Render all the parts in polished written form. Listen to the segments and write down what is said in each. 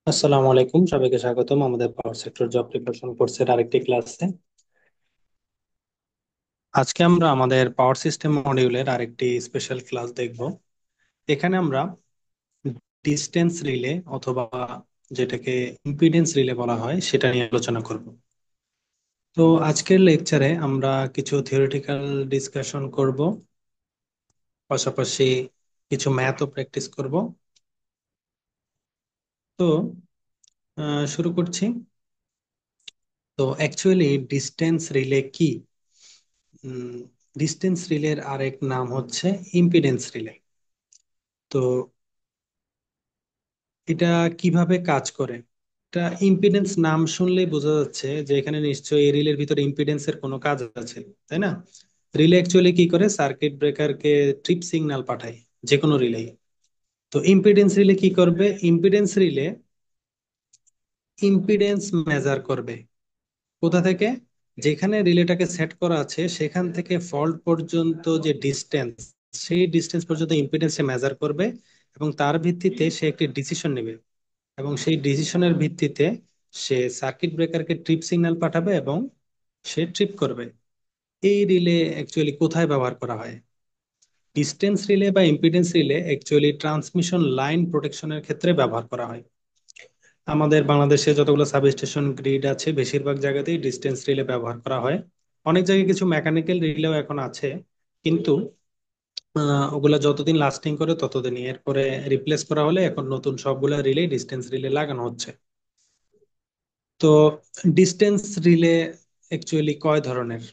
আসসালামু আলাইকুম, সবাইকে স্বাগতম আমাদের পাওয়ার সেক্টর জব প্রিপারেশন কোর্সের আরেকটি ক্লাসে। আজকে আমরা আমাদের পাওয়ার সিস্টেম মডিউলের আরেকটি স্পেশাল ক্লাস দেখব। এখানে আমরা ডিস্টেন্স রিলে অথবা যেটাকে ইম্পিডেন্স রিলে বলা হয় সেটা নিয়ে আলোচনা করব। তো আজকের লেকচারে আমরা কিছু থিওরিটিক্যাল ডিসকাশন করব, পাশাপাশি কিছু ম্যাথও প্র্যাকটিস করব। তো শুরু করছি। তো অ্যাকচুয়ালি ডিস্টেন্স রিলে কি? ডিস্টেন্স রিলের আরেক নাম হচ্ছে ইম্পিডেন্স রিলে। তো এটা কিভাবে কাজ করে? এটা ইম্পিডেন্স নাম শুনলেই বোঝা যাচ্ছে যে এখানে নিশ্চয়ই এই রিলের ভিতরে ইম্পিডেন্সের কোনো কাজ আছে, তাই না? রিলে অ্যাকচুয়ালি কি করে? সার্কিট ব্রেকারকে ট্রিপ সিগন্যাল পাঠায়, যে কোনো রিলে। তো ইম্পিডেন্স রিলে কি করবে? ইম্পিডেন্স রিলে ইম্পিডেন্স মেজার করবে। কোথা থেকে? যেখানে রিলেটাকে সেট করা আছে সেখান থেকে ফল্ট পর্যন্ত যে ডিস্টেন্স, সেই ডিস্টেন্স পর্যন্ত ইম্পিডেন্স সে মেজার করবে এবং তার ভিত্তিতে সে একটি ডিসিশন নেবে। এবং সেই ডিসিশনের ভিত্তিতে সে সার্কিট ব্রেকারকে ট্রিপ সিগন্যাল পাঠাবে এবং সে ট্রিপ করবে। এই রিলে অ্যাকচুয়ালি কোথায় ব্যবহার করা হয়? ডিস্টেন্স রিলে বা impedance relay actually transmission line প্রোটেকশনের ক্ষেত্রে ব্যবহার করা হয়। আমাদের বাংলাদেশে যতগুলো সাবস্টেশন গ্রিড আছে বেশিরভাগ জায়গাতেই ডিস্টেন্স রিলে ব্যবহার করা হয়। অনেক জায়গায় কিছু মেকানিক্যাল রিলেও এখন আছে, কিন্তু ওগুলা যতদিন লাস্টিং করে ততদিনই, এরপরে রিপ্লেস করা হলে এখন নতুন সবগুলা রিলে ডিস্টেন্স রিলে লাগানো হচ্ছে। তো ডিস্টেন্স রিলে অ্যাকচুয়ালি কয় ধরনের?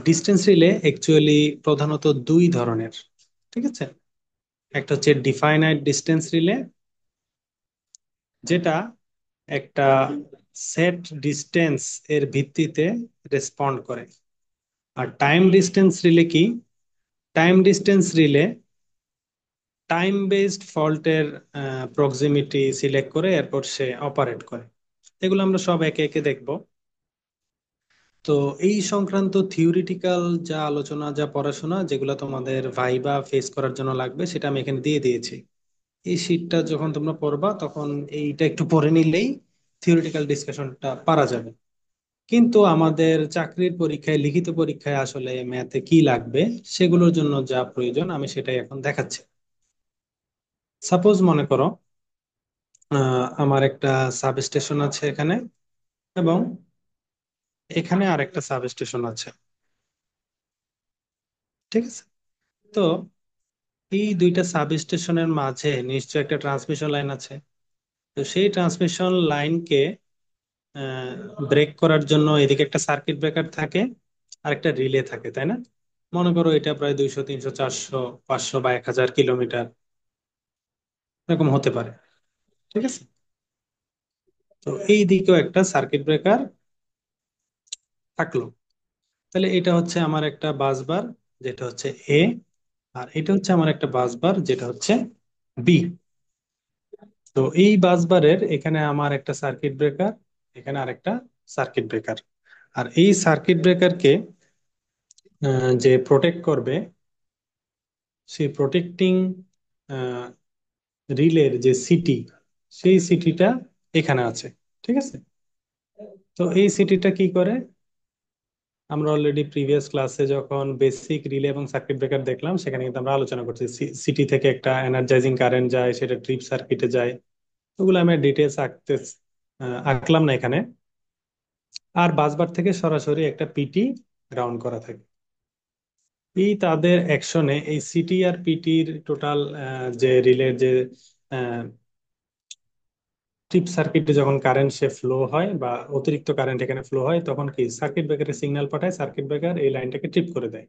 ডিস্টেন্স রিলে অ্যাকচুয়ালি প্রধানত দুই ধরনের, ঠিক আছে? একটা হচ্ছে ডিফাইনাইট ডিস্টেন্স রিলে, যেটা একটা সেট ডিস্টেন্স এর ভিত্তিতে রেসপন্ড করে। আর টাইম ডিস্টেন্স রিলে কি? Time distance relay time based ফল্টের প্রক্সিমিটি সিলেক্ট করে এরপর সে অপারেট করে। এগুলো আমরা সব একে একে দেখব। তো এই সংক্রান্ত থিওরিটিক্যাল যা আলোচনা, যা পড়াশোনা, যেগুলো তোমাদের ভাইবা ফেস করার জন্য লাগবে, সেটা আমি এখানে দিয়ে দিয়েছি। এই শীটটা যখন তোমরা পড়বা তখন এইটা একটু পড়ে নিলেই থিওরিটিক্যাল ডিসকাশনটা পারা যাবে। কিন্তু আমাদের চাকরির পরীক্ষায়, লিখিত পরীক্ষায় আসলে ম্যাথে কি লাগবে, সেগুলোর জন্য যা প্রয়োজন আমি সেটাই এখন দেখাচ্ছি। সাপোজ মনে করো আমার একটা সাবস্টেশন আছে এখানে, এবং এখানে আরেকটা সাবস্টেশন আছে, ঠিক আছে? তো এই দুইটা সাবস্টেশনের মাঝে নিশ্চয় একটা ট্রান্সমিশন লাইন আছে। তো সেই ট্রান্সমিশন লাইনকে ব্রেক করার জন্য এদিকে একটা সার্কিট ব্রেকার থাকে আর একটা রিলে থাকে, তাই না? মনে করো এটা প্রায় 200, 300, 400, 500 বা 1000 কিলোমিটার এরকম হতে পারে, ঠিক আছে? তো এই দিকেও একটা সার্কিট ব্রেকার থাকলো। তাহলে এটা হচ্ছে আমার একটা বাস বার, যেটা হচ্ছে এ। আর এটা হচ্ছে আমার একটা বাস বার, যেটা হচ্ছে বি। তো এই বাস বারের এখানে আমার একটা সার্কিট ব্রেকার, এখানে আরেকটা সার্কিট ব্রেকার। আর এই সার্কিট ব্রেকারকে যে প্রোটেক্ট করবে, সেই প্রোটেক্টিং রিলের যে সিটি, সেই সিটিটা এখানে আছে, ঠিক আছে? তো এই সিটিটা কি করে? আমরা অলরেডি প্রিভিয়াস ক্লাসে যখন বেসিক রিলে এবং সার্কিট ব্রেকার দেখলাম, সেখানে কিন্তু আমরা আলোচনা করছি সিটি থেকে একটা এনার্জাইজিং কারেন্ট যায়, সেটা ট্রিপ সার্কিটে যায়। ওগুলো আমি ডিটেলস আঁকলাম না এখানে। আর বাসবার থেকে সরাসরি একটা পিটি গ্রাউন্ড করা থাকে। এই তাদের অ্যাকশনে এই সিটি আর পিটির টোটাল যে রিলের যে ট্রিপ সার্কিটে যখন কারেন্ট সে ফ্লো হয় বা অতিরিক্ত কারেন্ট এখানে ফ্লো হয়, তখন কি সার্কিট ব্রেকারে সিগন্যাল পাঠায়, সার্কিট ব্রেকার এই লাইনটাকে ট্রিপ করে দেয়।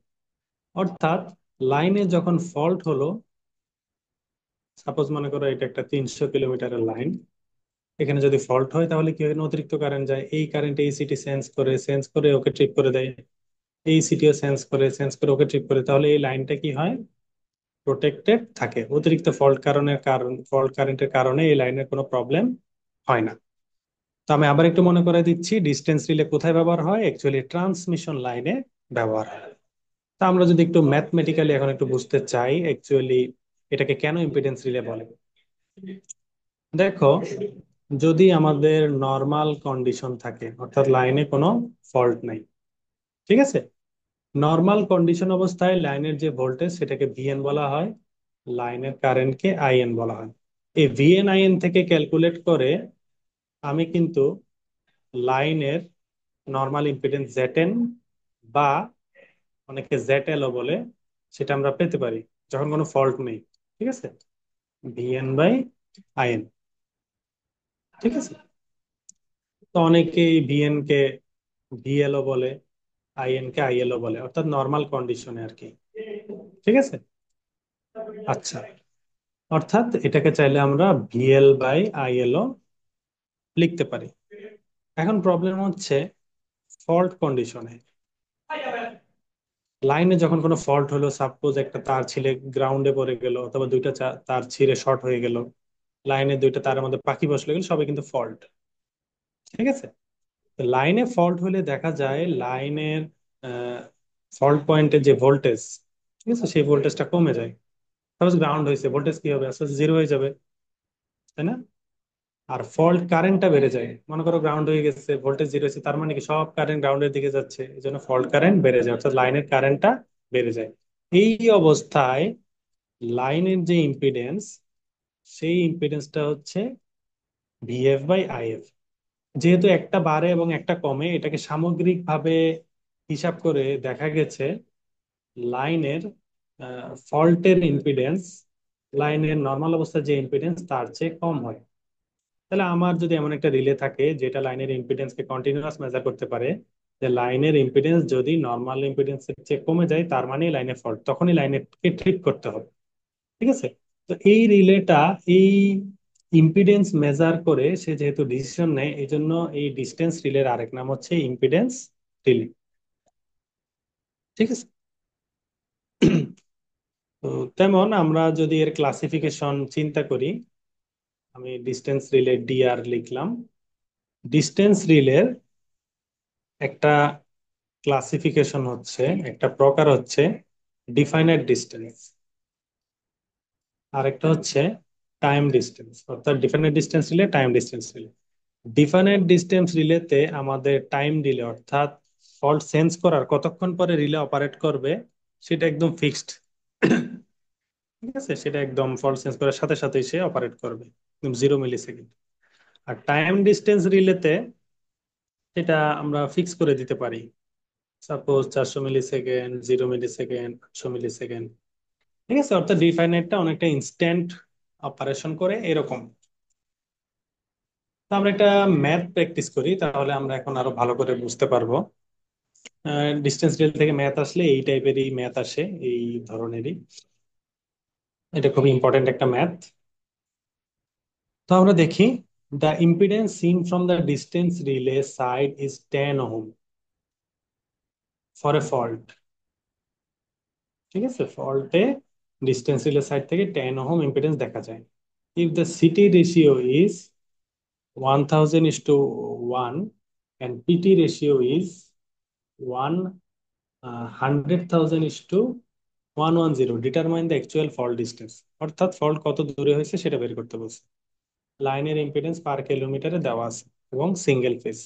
অর্থাৎ লাইনে যখন ফল্ট হলো, সাপোজ মনে করো এটা একটা 300 কিলোমিটারের লাইন, এখানে যদি ফল্ট হয় তাহলে কি হয়? অতিরিক্ত কারেন্ট যায়, এই কারেন্ট এই সিটি সেন্স করে ওকে ট্রিপ করে দেয়। এই সিটিও সেন্স করে ওকে ট্রিপ করে, তাহলে এই লাইনটা কি হয়? প্রোটেক্টেড থাকে। অতিরিক্ত ফল্ট কারেন্টের কারণে এই লাইনের কোনো প্রবলেম হয় না। তো আমি আবার একটু মনে করে দিচ্ছি, ডিস্টেন্স রিলে কোথায় ব্যবহার হয়? অ্যাকচুয়ালি ট্রান্সমিশন লাইনে ব্যবহার হয়। তা আমরা যদি একটু ম্যাথমেটিক্যালি এখন একটু বুঝতে চাই, অ্যাকচুয়ালি এটাকে কেন ইম্পিডেন্স রিলে বলে। দেখো, যদি আমাদের নর্মাল কন্ডিশন থাকে অর্থাৎ লাইনে কোনো ফল্ট নাই, ঠিক আছে, নর্মাল কন্ডিশন অবস্থায় লাইনের যে ভোল্টেজ সেটাকে ভিএন বলা হয়, লাইনের কারেন্টকে আইএন বলা হয়। এই ভিএন আইএন থেকে ক্যালকুলেট করে আমি কিন্তু লাইনের নর্মাল ইম্পিডেন্স জেড এন বা অনেকে জেড এলও বলে, সেটা আমরা পেতে পারি যখন কোনো ফল্ট নেই। ঠিক আছে, ভিএন বাই আইএন। ঠিক আছে, তো অনেকেই ভিএন কে ভিএলও বলে, আইএন কে আইএলও বলে, অর্থাৎ নর্মাল কন্ডিশনে আর কি। ঠিক আছে, আচ্ছা, অর্থাৎ এটাকে চাইলে আমরা ভিএল বাই আইএলও লিখতে পারি। এখন প্রবলেম হচ্ছে ফল্ট কন্ডিশনে, লাইনে যখন কোনো ফল্ট হলো, সাপোজ একটা তার ছিলে গ্রাউন্ডে পড়ে গেল অথবা দুইটা তার ছিঁড়ে শর্ট হয়ে গেল, লাইনের দুইটা তারের মধ্যে পাখি বসলে গেল, সবই কিন্তু ফল্ট। ঠিক আছে, লাইনে ফল্ট হলে দেখা যায় লাইনের ফল্ট পয়েন্টে যে ভোল্টেজ, ঠিক আছে, সেই ভোল্টেজটা কমে যায়। সাপোজ গ্রাউন্ড হয়েছে, ভোল্টেজ কি হবে, আস্তে আস্তে জিরো হয়ে যাবে, তাই না? আর ফল্ট কারেন্টটা বেড়ে যায়, মনে করো গ্রাউন্ড হয়ে গেছে, ভোল্টেজ জিরো হয়েছে, তার মানে কি সব কারেন্ট গ্রাউন্ডের দিকে যাচ্ছে, এই জন্য ফল্ট কারেন্ট বেড়ে যায়, অর্থাৎ লাইনের কারেন্টটা বেড়ে যায়। এই অবস্থায় লাইনের যে ইম্পিডেন্স, সেই ইম্পিডেন্সটা হচ্ছে ভিএফ বাই আইএফ। যেহেতু একটা বাড়ে এবং একটা কমে, এটাকে সামগ্রিকভাবে হিসাব করে দেখা গেছে লাইনের ফল্টের ইম্পিডেন্স লাইনের নর্মাল অবস্থার যে ইম্পিডেন্স তার চেয়ে কম হয়। তাহলে আমার যদি এমন একটা রিলে থাকে যেটা লাইনের ইম্পিডেন্সকে কন্টিনিউয়াস মেজার করতে পারে, যে লাইনের ইম্পিডেন্স যদি নর্মাল ইম্পিডেন্সের চেয়ে কমে যায়, তার মানে লাইনে ফল্ট, তখনই লাইনকে ট্রিট করতে হবে। ঠিক আছে, তো এই রিলেটা, এই ইম্পিডেন্স মেজার করে সে যেহেতু ডিসিশন নেয়, এই জন্য এই ডিস্টেন্স রিলের আরেক নাম হচ্ছে ইম্পিডেন্স রিলে। ঠিক আছে, তো তেমন আমরা যদি এর ক্লাসিফিকেশন চিন্তা করি, আমি ডিস্টেন্স রিলে ডিআর লিখলাম। ডিস্টেন্স রিলের একটা ক্লাসিফিকেশন হচ্ছে, একটা প্রকার হচ্ছে ডিফাইনাইট ডিস্টেন্স, আর একটা হচ্ছে টাইম ডিস্টেন্স, অর্থাৎ definite distance relay, time distance relay. Definite distance রিলেতে আমাদের টাইম ডিলে, অর্থাৎ ফল্ট সেন্স করার কতক্ষণ পরে রিলে অপারেট করবে, সেটা একদম ফিক্সড। ঠিক আছে, সেটা একদম ফল্ট সেন্স করার সাথে সাথেই সে অপারেট করবে, একদম 0 মিলি সেকেন্ড। আর টাইম ডিস্টেন্স রিলেতে সেটা আমরা ফিক্স করে দিতে পারি, সাপোজ 400 মিলি সেকেন্ড, 0 মিলি সেকেন্ড, 800 মিলি সেকেন্ড। ঠিক আছে, অর্থাৎ ডিফাইনাইটটা অনেকটা ইনস্ট্যান্ট অপারেশন করে এরকম। তো আমরা একটা ম্যাথ প্র্যাকটিস করি, তাহলে আমরা এখন আরো ভালো করে বুঝতে পারবো। ডিস্টেন্স রিল থেকে ম্যাথ আসলে এই টাইপেরই ম্যাথ আসে, এই ধরনেরই। এটা খুব ইম্পর্টেন্ট একটা ম্যাথ। তো আমরা দেখি, the impedance seen from the distance relay side is 10 ohm for a fault. ঠিক আছে, ফল্টে ডিস্টেন্স রিলে সাইড থেকে 10 ওহম ইম্পিডেন্স দেখা যায়। If the city ratio is 1000:1 and PT ratio is 100,000:110, determine the actual fault distance. অর্থাৎ fault কত দূরে হয়েছে সেটা বের করতে বলছে। লাইনের ইম্পিডেন্স পার কিলোমিটারে দেওয়া আছে এবং সিঙ্গেল ফেজ।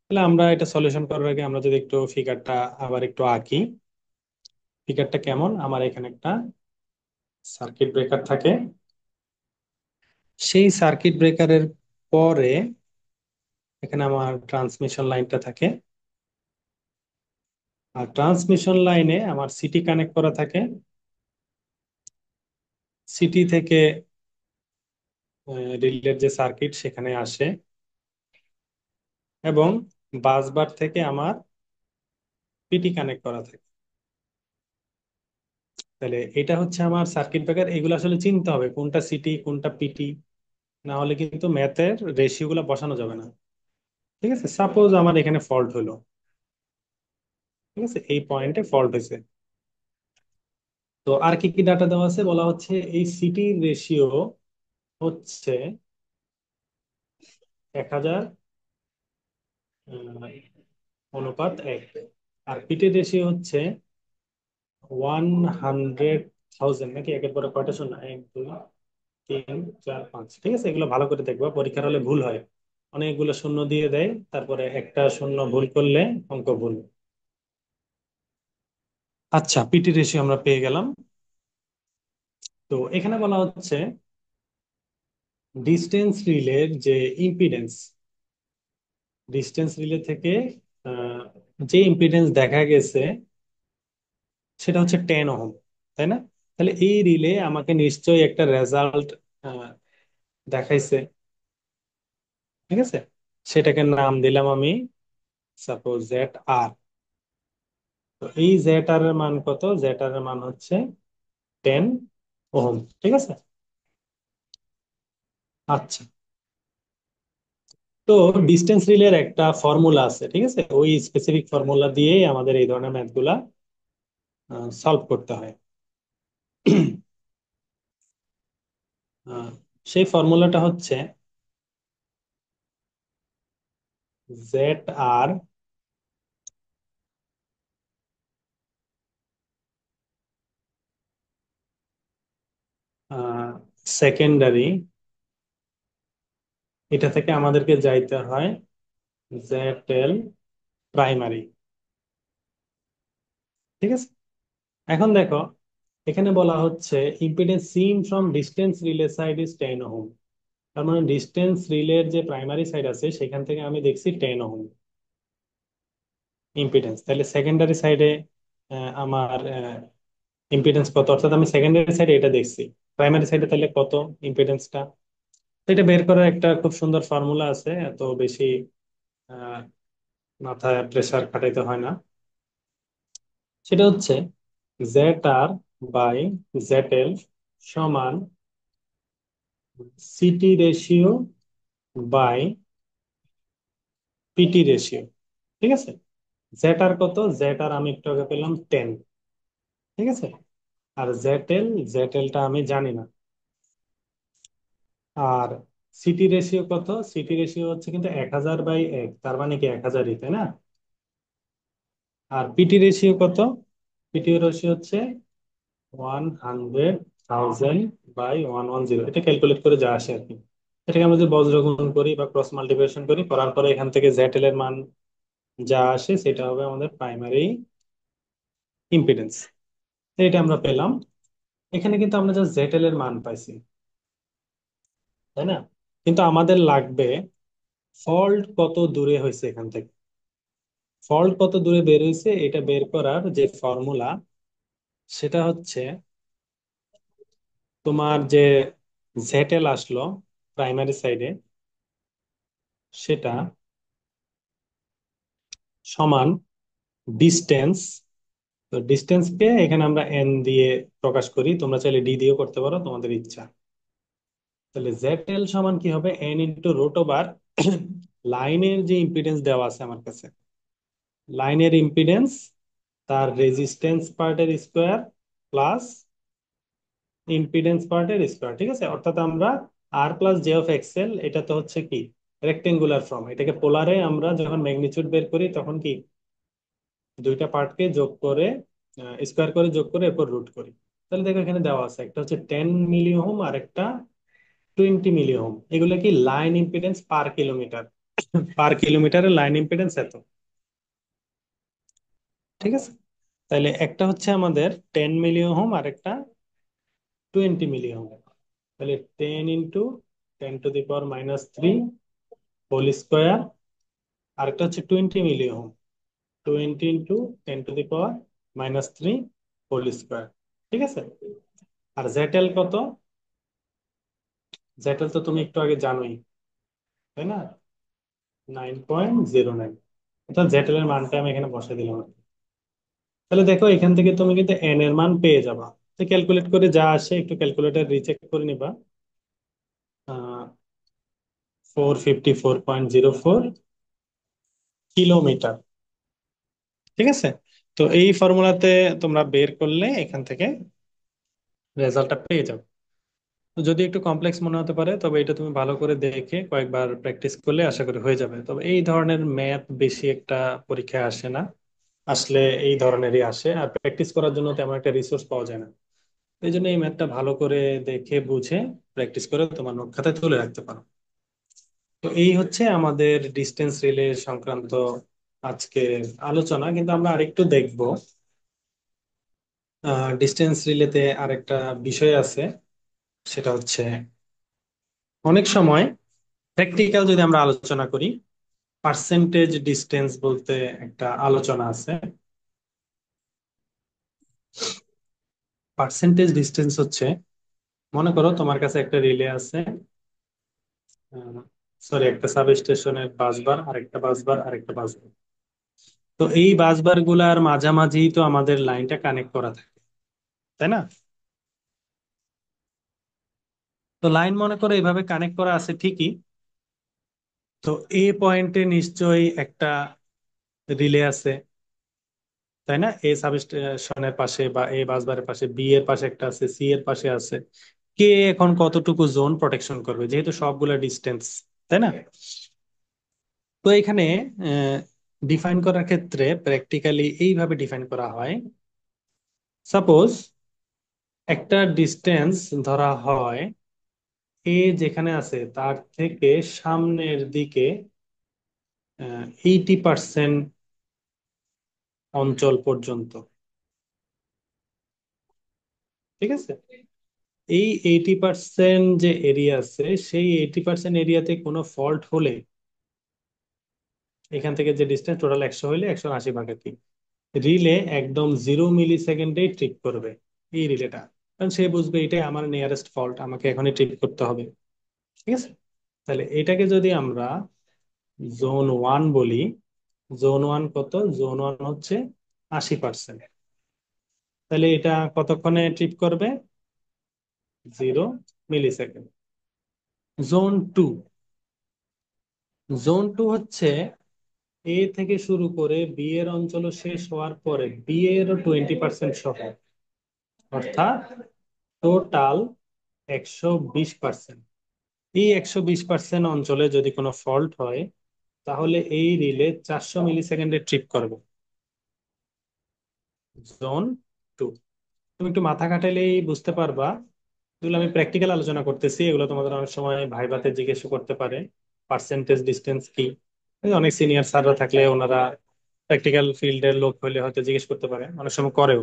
তাহলে আমরা এটা সলিউশন করার আগে আমরা যদি একটু ফিগারটা আবার একটু আঁকি। ফিগারটা কেমন, আমার এখানে একটা সার্কিট ব্রেকার থাকে, সেই সার্কিট ব্রেকারের পরে এখানে আমার ট্রান্সমিশন লাইনটা থাকে, আর ট্রান্সমিশন লাইনে আমার সিটি কানেক্ট করা থাকে। সিটি থেকে রিলের যে সার্কিট সেখানে আসে, এবং বাস বার থেকে আমার পিটি কানেক্ট করা থাকে। তাহলে এটা হচ্ছে আমার সার্কিট ব্রেকার। এগুলো আসলে চিনতে হবে কোনটা সিটি কোনটা পিটি, না হলে কিন্তু ম্যাথের রেশিও গুলো বসানো যাবে না। ঠিক আছে, সাপোজ আমার এখানে ফল্ট হলো, ঠিক আছে, এই পয়েন্টে ফল্ট হয়েছে। তো আর কি কি ডাটা দেওয়া আছে, বলা হচ্ছে এই সিটি রেশিও হচ্ছে 1000:1, আর পিটের রেশিও হচ্ছে 100,000, নাকি একের পরে কয়টা শূন্য, 1 2 তিন, চার, পাঁচ, ঠিক আছে, এগুলো ভালো করে দেখবা, পরীক্ষার হলে ভুল হয়, অনেকগুলো শূন্য দিয়ে দেয়, তারপরে একটা শূন্য ভুল করলে অঙ্ক ভুল। আচ্ছা, পিটি রেশিও আমরা পেয়ে গেলাম। তো এখানে বলা হচ্ছে ডিস্টেন্স রিলের যে ইম্পিডেন্স, ডিস্টেন্স রিলে থেকে আহ, যে ইম্পিডেন্স দেখা গেছে সেটা হচ্ছে 10 ওহম, তাই না? তাহলে এই রিলে আমাকে নিশ্চয়ই একটা রেজাল্ট দেখাইছে, ঠিক আছে, সেটাকে নাম দিলাম আমি সাপোজ জেড আর। তো এই জেড আর এর মান কত? জেড আর এর মান হচ্ছে 10 ওহম, ঠিক আছে। আচ্ছা, তো ডিস্টেন্স রিলের একটা ফর্মুলা আছে, ঠিক আছে, ওই স্পেসিফিক ফর্মুলা দিয়েই আমাদের এই ধরনের ম্যাথ গুলা সলভ করতে হয়। আহ, সেই ফর্মুলাটা হচ্ছে জেড আর সেকেন্ডারি, এটা থেকে আমাদেরকে যাইতে হয় জেড এল প্রাইমারি, ঠিক আছে। এখন দেখো, এখানে বলা হচ্ছে impedance seen from distance relay side is 10 ohm. তার মানে ডিস্টেন্স রিলের যে প্রাইমারি সাইড আছে সেখান থেকে আমি দেখছি 10 ওহম ইম্পিডেন্স। তাহলে সেকেন্ডারি সাইডে আমার ইম্পিডেন্স কত, অর্থাৎ আমি সেকেন্ডারি সাইডে এটা দেখছি, প্রাইমারি সাইডে তাহলে কত ইম্পিডেন্সটা। এটা বের করার একটা খুব সুন্দর ফর্মুলা আছে, এত বেশি আহ, মাথায় প্রেসার খাটাইতে হয় না। সেটা হচ্ছে Z R by Z L সমান CT ratio by PT ratio, ঠিক আছে। জেড আর কত? জেড আর আমি একটু আগে পেলাম 10, ঠিক আছে। আর জেড এলটা আমি জানি না। আর সিটি রেশিও কত? সিটি রেশিও হচ্ছে কিন্তু 1000/1, তার মানে কি 1000ই, তাই না? আর পিটি রেশিও কত? পিটি রেশিও হচ্ছে 100,000/110, এটা ক্যালকুলেট করে যা আসে আর কি। এটাকে আমরা যদি বজ্রগুণ করি বা ক্রস মাল্টিপ্লিকেশন করি, করার পরে এখান থেকে জেড এল এর মান যা আসে সেটা হবে আমাদের প্রাইমারি ইম্পিডেন্স। এটা আমরা পেলাম। এখানে কিন্তু আমরা জাস্ট জেড এল এর মান পাইছি, তাই না? কিন্তু আমাদের লাগবে ফল্ট কত দূরে হয়েছে এখান থেকে, ফল্ট কত দূরে বের হয়েছে এটা বের করার যে ফর্মুলা, সেটা হচ্ছে তোমার যে জেড এল আসলো প্রাইমারি সাইডে, সেটা সমান ডিস্টেন্স। তো ডিস্টেন্সকে এখানে আমরা এন দিয়ে প্রকাশ করি, তোমরা চাইলে ডি দিয়েও করতে পারো, তোমাদের ইচ্ছা। তাহলে জেড এল সমান কি হবে? এন ইন্টু রুট ওভার লাইনের যে ইম্পিডেন্স দেওয়া আছে আমার কাছে, লাইনের ইম্পিডেন্স তার রেজিস্ট্যান্স পার্টের স্কোয়ার প্লাস ইম্পিডেন্স পার্টের স্কোয়ার, ঠিক আছে। অর্থাৎ আমরা আর প্লাস জে অফ এক্সেল, এটা তো হচ্ছে কি রেক্টেঙ্গুলার ফর্ম, এটাকে পোলারে আমরা যখন ম্যাগনিটিউড বের করি তখন কি দুইটা পার্টকে যোগ করে স্কোয়ার করে যোগ করে এরপর রুট করি। তাহলে দেখো এখানে দেওয়া আছে একটা হচ্ছে 10 মিলি ওহম আর একটা 20 মিলি ওহম, এগুলো কি লাইন ইম্পিডেন্স পার কিলোমিটার, পার কিলোমিটারের লাইন ইম্পিডেন্স এত, ঠিক আছে। তাহলে একটা হচ্ছে আমাদের 10 মিলি ওহম আর একটা 20 মিলি ওহম। তাহলে 10 × 10⁻³ হোল স্কোয়ার, আর একটা হচ্ছে 20 মিলি ওহম, 20 × 10⁻³ হোল স্কোয়ার, ঠিক আছে। আর জেটেল কত? জেটেল তো তুমি একটু আগে জানোই, তাই না? 9.09। অর্থাৎ জেটেল এর মানটা আমি এখানে বসে দিলাম আর কি। তাহলে দেখো এখান থেকে তুমি কিন্তু এন এর মান পেয়ে যাবা। তো ক্যালকুলেট করে যা আসে একটু ক্যালকুলেটর রিচেক করে নিবা। 454.04 কিলোমিটার, ঠিক আছে। তো এই ফর্মুলাতে তোমরা বের করলে এখান থেকে রেজাল্টটা পেয়ে যাবে। তো যদি একটু কমপ্লেক্স মনে হতে পারে, তবে এটা তুমি ভালো করে দেখে কয়েকবার প্র্যাকটিস করলে আশা করি হয়ে যাবে। তবে এই ধরনের ম্যাথ বেশি একটা পরীক্ষায় আসে না, আসলে এই ধরনেরই আসে, আর প্র্যাকটিস করার জন্য তেমন একটা রিসোর্স পাওয়া যায় না। এই জন্য এই ম্যাথটা ভালো করে দেখে বুঝে প্র্যাকটিস করে তোমার নোট খাতায় তুলে রাখতে পারো। তো এই হচ্ছে আমাদের ডিস্টেন্স রিলে সংক্রান্ত আজকে আলোচনা, কিন্তু আমরা আরেকটু দেখবো। ডিস্টেন্স রিলেতে আরেকটা বিষয় আছে, সেটা হচ্ছে অনেক সময় প্র্যাকটিক্যাল যদি আমরা আলোচনা করি, পার্সেন্টেজ ডিস্টেন্স বলতে একটা আলোচনা আছে। পার্সেন্টেজ ডিস্টেন্স হচ্ছে, মনে করো তোমার কাছে একটা রিলে আছে, সরি একটা সাব স্টেশনের বাসবার, আরেকটা বাসবার, আরেকটা বাসবার। তো এই বাসবার গুলার মাঝামাঝি তো আমাদের লাইনটা কানেক্ট করা থাকে, তাই না? তো লাইন মনে করো এইভাবে কানেক্ট করা আছে ঠিকই। তো এ পয়েন্টে নিশ্চয়ই একটা রিলে আছে, তাই না? এ সাবস্টেশনের পাশে বা এ বাসবারের পাশে, বি এর পাশে একটা আছে, সি এর পাশে আছে। কে এখন কতটুকু জোন প্রোটেকশন করবে, যেহেতু সবগুলা ডিস্টেন্স, তাই না? তো এখানে ডিফাইন করার ক্ষেত্রে প্র্যাকটিক্যালি এইভাবে ডিফাইন করা হয়। সাপোজ একটা ডিস্টেন্স ধরা হয়, এ যেখানে আছে তার থেকে সামনের দিকে 80% অঞ্চল পর্যন্ত, ঠিক আছে? এই 80% যে এরিয়া আছে, সেই 80% এরিয়াতে কোনো ফল্ট হলে, এখান থেকে যে ডিস্টেন্স টোটাল 100 হলে 180 ভাগে 3, রিলে একদম 0 মিলি সেকেন্ডে ট্রিপ করবে এই রিলেটা। কারণ সে বুঝবে এটাই আমার নিয়ারেস্ট ফল্ট, আমাকে এখনই ট্রিপ করতে হবে, ঠিক আছে? তাহলে এটাকে যদি আমরা জোন 1 বলি, জোন 1 কত? জোন 1 হচ্ছে 80%। তাহলে এটা কতক্ষণে ট্রিপ করবে? 0 মিলি সেকেন্ড। জোন 2, জোন 2 হচ্ছে এ থেকে শুরু করে বি এর অঞ্চল শেষ হওয়ার পরে বি এর 20% সহ, অর্থাৎ টোটাল 120%। এই 120% অঞ্চলে যদি কোনো ফল্ট হয়, তাহলে এই রিলে 400 মিলি সেকেন্ডে ট্রিপ করবে, জোন 2। তুমি একটু মাথা খাটাইলেই বুঝতে পারবা। এগুলো আমি প্র্যাকটিক্যাল আলোচনা করতেছি, এগুলো তোমাদের অনেক সময় ভাইভাতে জিজ্ঞেস করতে পারে, পার্সেন্টেজ ডিস্টেন্স কি। এই অনেক সিনিয়র স্যাররা থাকলে ওনারা, প্র্যাকটিক্যাল ফিল্ডের লোক হলে হয়তো জিজ্ঞেস করতে পারে, অনেক সময় করেও।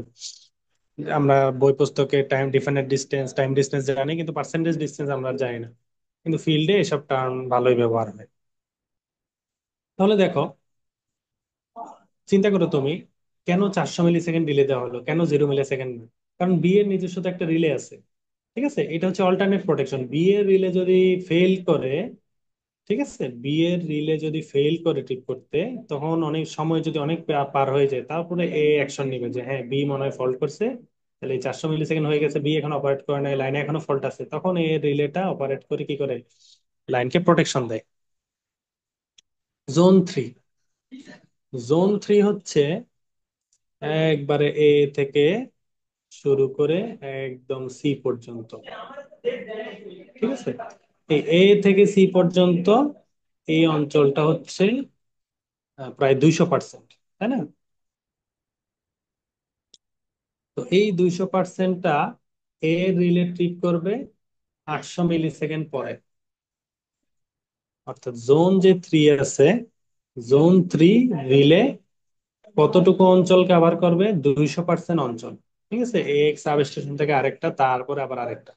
আমরা বই পুস্তকে time defined distance, time distance জানি, কিন্তু পার্সেন্টেজ ডিস্টেন্স আমরা জানি না। কিন্তু ফিল্ডে এসব টার্ম ভালোই ব্যবহার হয়। তাহলে দেখো, চিন্তা করো তুমি, কেন 400 মিলি সেকেন্ড ডিলে দেওয়া হলো, কেন 0 মিলি সেকেন্ড না? কারণ বি এর নিজস্ব তো একটা রিলে আছে, ঠিক আছে? এটা হচ্ছে অল্টারনেট প্রোটেকশন। বি এর রিলে যদি ফেল করে, ঠিক আছে, বি এর রিলে যদি ফেল করে ঠিক করতে, তখন অনেক সময় যদি অনেক পার হয়ে যায়, তারপরে এ অ্যাকশন নিবে যে হ্যাঁ বি মনে হয় ফল্ট করছে, তাহলে এই 400 মিলি সেকেন্ড হয়ে গেছে, বি এখন অপারেট করে নাই, লাইনে এখনো ফল্ট আছে, তখন এই রিলেটা অপারেট করে কি করে, লাইনকে প্রোটেকশন দেয়। জোন 3, জোন 3 হচ্ছে একবারে এ থেকে শুরু করে একদম সি পর্যন্ত, ঠিক আছে? এই এ থেকে সি পর্যন্ত এই অঞ্চলটা হচ্ছে প্রায় 200%, তাই না? তো এই 200%টা এ রিলেটিভ করবে 800 মিলি সেকেন্ড পরে। অর্থাৎ জোন 3 আছে, জোন 3 রিলে কতটুকু অঞ্চল কভার করবে? 200% অঞ্চল, ঠিক আছে? এক সাব স্টেশন থেকে আরেকটা, তারপরে আবার আরেকটা,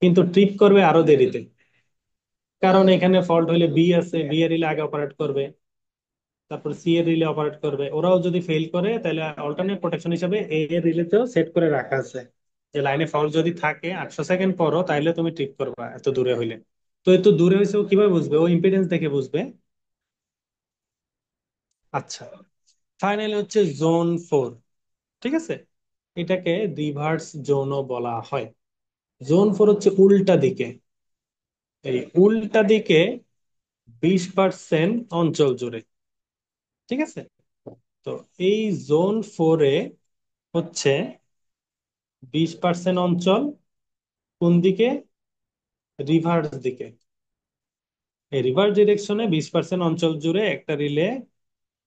কিন্তু ট্রিপ করবে আরো দেরিতে। কারণ এখানে ফল্ট হলে বি আছে, বি এর রিলে আগে অপারেট করবে, তারপর সি এর রিলে অপারেট করবে। ওরাও যদি ফেল করে, তাহলে অল্টারনেট প্রোটেকশন হিসেবে এ এর রিলেতেও সেট করে রাখা আছে যে লাইনে ফল্ট যদি থাকে 800 সেকেন্ড পরও, তাইলে তুমি ট্রিপ করবা এত দূরে হইলে। তো এত দূরে হয়েছে ও কিভাবে বুঝবে? ও ইম্পিডেন্স দেখে বুঝবে। আচ্ছা, ফাইনালি হচ্ছে জোন 4, ঠিক আছে? এটাকে রিভার্স জোনও বলা হয়। জোন 4 হচ্ছে উল্টা দিকে, এই উল্টা দিকে 20% অঞ্চল জুড়ে, ঠিক আছে? তো এই জোন 4-এ হচ্ছে 20% অঞ্চল কোন দিকে? রিভার্স দিকে। এই রিভার্স ডিরেকশনে 20% অঞ্চল জুড়ে একটা রিলে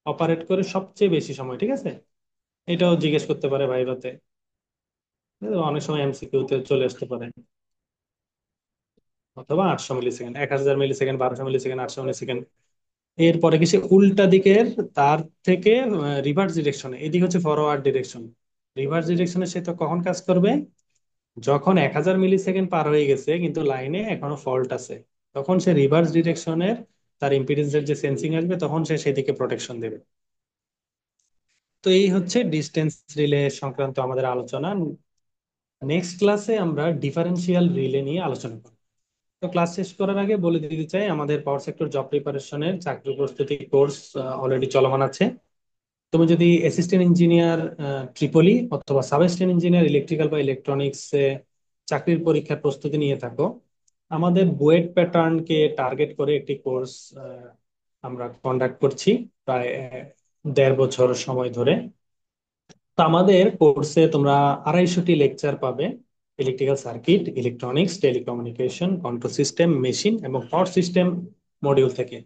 অপারেট করে সবচেয়ে বেশি সময়, ঠিক আছে? এটাও জিজ্ঞেস করতে পারে ভাইভাতে, অনেক সময় এমসিকিউ তে চলে আসতে পারে। অথবা 800 মিলি সেকেন্ড, 1000 মিলি সেকেন্ড, 1200 মিলি সেকেন্ড, 800 মিলি সেকেন্ড। এরপরে কি সে উল্টা দিকের, তার থেকে রিভার্স ডিরেকশনে, এদিকে হচ্ছে ফরওয়ার্ড ডিরেকশন। রিভার্স ডিরেকশনে সে তো কখন কাজ করবে? যখন 1000 মিলি সেকেন্ড পার হয়ে গেছে কিন্তু লাইনে এখনো ফল্ট আছে, তখন সে রিভার্স ডিরেকশনের তার ইম্পিডেন্সের যে সেন্সিং আসবে, তখন সে সেদিকে প্রোটেকশন দেবে। তো এই হচ্ছে ডিস্টেন্স রিলে সংক্রান্ত আমাদের আলোচনা। নেক্সট ক্লাসে আমরা ডিফারেন্সিয়াল রিলে নিয়ে আলোচনা করব। তো ক্লাস শেষ করার আগে বলে দিতে চাই, আমাদের পাওয়ার সেক্টর জব প্রিপারেশনের চাকরি প্রস্তুতি কোর্স অলরেডি চলমান আছে। তুমি যদি অ্যাসিস্ট্যান্ট ইঞ্জিনিয়ার ট্রিপলি অথবা সাব অ্যাসিস্ট্যান্ট ইঞ্জিনিয়ার ইলেকট্রিক্যাল বা ইলেকট্রনিক্স চাকরির পরীক্ষার প্রস্তুতি নিয়ে থাকো, আমাদের বুয়েট প্যাটার্নকে টার্গেট করে একটি কোর্স আমরা কন্ডাক্ট করছি প্রায় 1.5 বছর সময় ধরে। তো আমাদের কোর্সে তোমরা 250টি লেকচার পাবে, electrical circuit, electronics, telecommunication, control system, machine এবং পাওয়ার সিস্টেম মডিউল থেকে।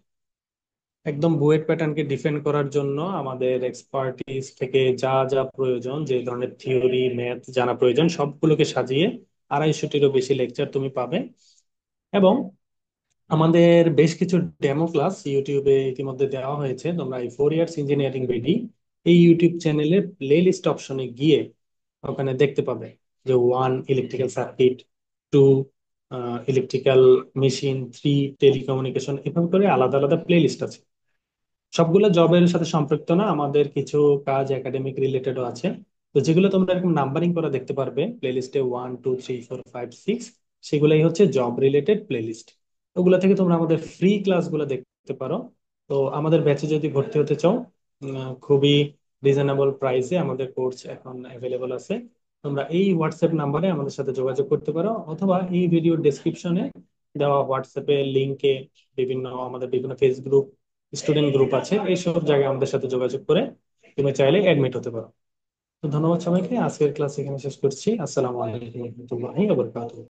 একদম বুয়েট প্যাটার্নকে ডিফেন্ড করার জন্য আমাদের এক্সপার্টিস থেকে যা যা প্রয়োজন, যে ধরনের থিওরি ম্যাথ জানা প্রয়োজন, সবগুলোকে সাজিয়ে 250টিরও বেশি লেকচার তুমি পাবে। এবং আমাদের বেশ কিছু ডেমো ক্লাস ইউটিউবে ইতিমধ্যে দেওয়া হয়েছে, তোমরা এই 4 ইয়ার্স ইঞ্জিনিয়ারিং বিডি এই ইউটিউব চ্যানেলে প্লে লিস্ট অপশনে গিয়ে ওখানে দেখতে পাবে যে 1 electrical circuit, 2 electrical machine, 3 telecommunication, এভাবে করে আলাদা আলাদা প্লে লিস্ট আছে। সবগুলো জবের সাথে সম্পৃক্ত না, আমাদের কিছু কাজ একাডেমিক রিলেটেডও আছে। তো যেগুলো তোমরা এরকম নাম্বারিং করা দেখতে পারবে প্লেলিস্টে 1 2 3 4 5 6, সেগুলাই হচ্ছে জব রিলেটেড প্লেলিস্ট। ওগুলা থেকে তোমরা আমাদের ফ্রি ক্লাসগুলো দেখতে পারো। তো আমাদের ব্যাচে যদি ভর্তি হতে চাও, খুবই রিজনেবল প্রাইসে আমাদের কোর্স এখন অ্যাভেলেবল আছে। তোমরা এই হোয়াটসঅ্যাপ নাম্বারে আমাদের সাথে যোগাযোগ করতে পারো, অথবা এই ভিডিও ডেসক্রিপশনে দেওয়া হোয়াটসঅ্যাপে লিঙ্কে আমাদের বিভিন্ন ফেসবুক স্টুডেন্ট গ্রুপ আছে, এইসব জায়গায় আমাদের সাথে যোগাযোগ করে তুমি চাইলে অ্যাডমিট হতে পারো। তো ধন্যবাদ সবাইকে, আজকের ক্লাস এখানে শেষ করছি। আসসালামু আলাইকুম রহমতুল্লাহি ওয়া বারাকাতুহু।